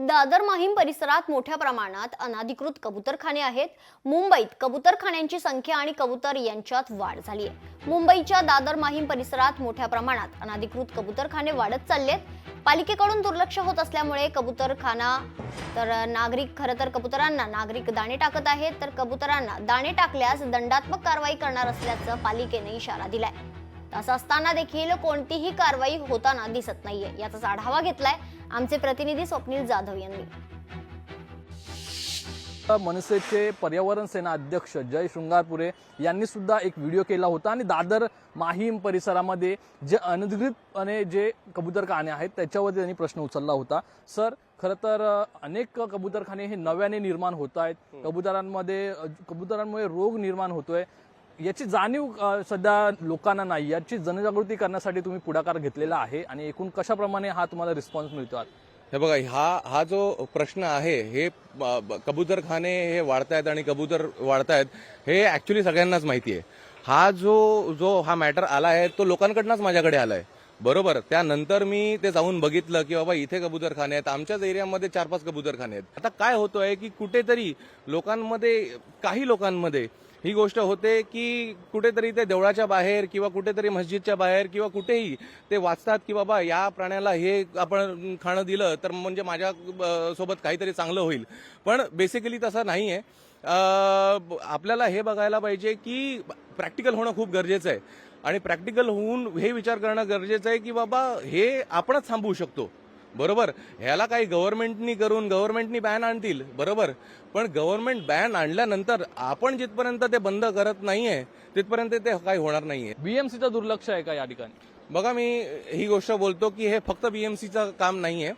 दादर माहीम परिसरात मोठ्या प्रमाणात अनधिकृत कबूतरखाने आहेत। मुंबईत कबूतरखान्यांची संख्या आणि कबूतर यांच्यात वाढ झाली आहे। मुंबईच्या दादर माहीम परिसरात मोठ्या प्रमाणात अनधिकृत कबूतरखाने वाढत चाललेत। पालिकेकडून दुर्लक्ष होत असल्यामुळे कबूतरखाना तर खरं कबुतरांना नागरिक दाणे टाकत आहेत, तर कबुतरांना दाणे टाकल्यास दंडात्मक कारवाई करणार असल्याचं पालिकेने इशारा दिलाय। तसं असताना देखील कोणतीही कारवाई होताना दिसत नाहीये। याचाच आढावा घेतलाय आमचे प्रतिनिधी स्वप्नील जाधव यांनी। मनसेचे पर्यावरण सेना अध्यक्ष जय शृंगारपुरे यांनी सुद्धा एक व्हिडिओ केला होता आणि दादर माहीम परिसरामध्ये जे अनधिकृतपणे जे कबूतरखाने आहेत त्याच्यावर त्यांनी प्रश्न उचलला होता। सर, खरं तर अनेक कबूतरखाने हे नव्याने निर्माण होत आहेत। कबुतरांमुळे रोग निर्माण होतोय, याची जाणीव सध्या लोकांना नाही। याची जनजागृती करण्यासाठी तुम्ही पुढाकार घेतलेला आहे आणि एकूण कशाप्रमाणे हा तुम्हाला रिस्पॉन्स मिळतो? हे बघा, हा जो प्रश्न आहे, हे कबूतरखाने हे वाढतायत आणि कबूतर वाढतायत हे ऍक्च्युली सगळ्यांनाच माहिती आहे। हा जो हा मॅटर आला आहे तो लोकांकडनंच माझ्याकडे आलाय, बरोबर। त्यानंतर मी ते जाऊन बघितलं की बाबा इथे कबूतरखाने आहेत, आमच्याच एरियामध्ये 4-5 कबूतरखाने आहेत। आता काय होतोय की कुठेतरी काही लोकांमध्ये ही गोष्ट होते की कुठेतरी ते देवळाच्या बाहेर किंवा कुठेतरी मस्जिदच्या बाहेर किंवा कुठेही ते वाचतात की बाबा या प्राण्याला हे आपण खाणं दिलं तर म्हणजे माझ्या सोबत काहीतरी चांगलं होईल, पण बेसिकली तसं नाहीये। आपल्याला हे बघायला पाहिजे की प्रॅक्टिकल होणं खूप गरजेचं आहे आणि प्रॅक्टिकल होऊन हे विचार करणं गरजेचं आहे की बाबा हे आपणच थांबवू शकतो, बरोबर। ह्याला काही गव्हर्नमेंटनी बॅन आणतील, बरोबर, पण गव्हर्नमेंट बॅन आणल्यानंतर आपण जिथपर्यंत ते बंद करत नाहीये तिथपर्यंत ते काही होणार नाहीये। बीएमसीचं दुर्लक्ष आहे का या ठिकाणी? बघा, मी ही गोष्ट बोलतो की हे फक्त बीएमसीचं काम नाहीये।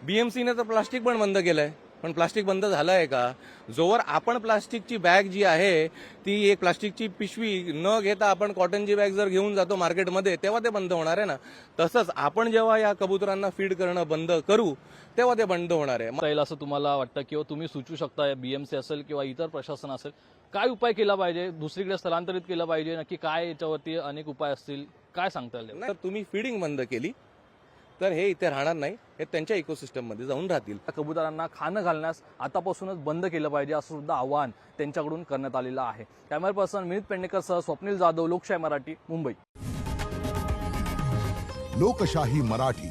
बीएमसीने तर प्लास्टिक पण बंद केलंय, पण प्लास्टिक बंद झालं आहे का? जोवर आपण प्लास्टिकची बॅग जी आहे ती एक प्लास्टिकची पिशवी न घेता आपण कॉटनची बॅग जर घेऊन जातो मार्केटमध्ये तेव्हा ते बंद होणार आहे ना। तसंच आपण जेव्हा या कबुतरांना फीड करणं बंद करू तेव्हा ते बंद होणार आहे। असं तुम्हाला वाटतं किंवा तुम्ही सुचवू शकता, बीएमसी असेल किंवा इतर प्रशासन असेल, काय उपाय केला पाहिजे? दुसरीकडे स्थलांतरित केलं पाहिजे? नक्की काय याच्यावरती अनेक उपाय असतील, काय सांगता येईल? तर तुम्ही फीडिंग बंद केली तर हे इथे राहणार नाही, हे त्यांच्या इकोसिस्टम मध्ये जाऊन राहतील। कबुतरांना खाणं घालण्यास आतापासूनच बंद केलं पाहिजे असं सुद्धा आवाहन त्यांच्याकडून करण्यात आलेलं आहे। कॅमेरा पर्सन विनीत पेडणेकर सह स्वप्नील जाधव, लोकशाही मराठी, मुंबई। लोकशाही मराठी,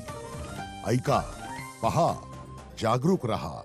ऐका, पहा, जागरूक रहा।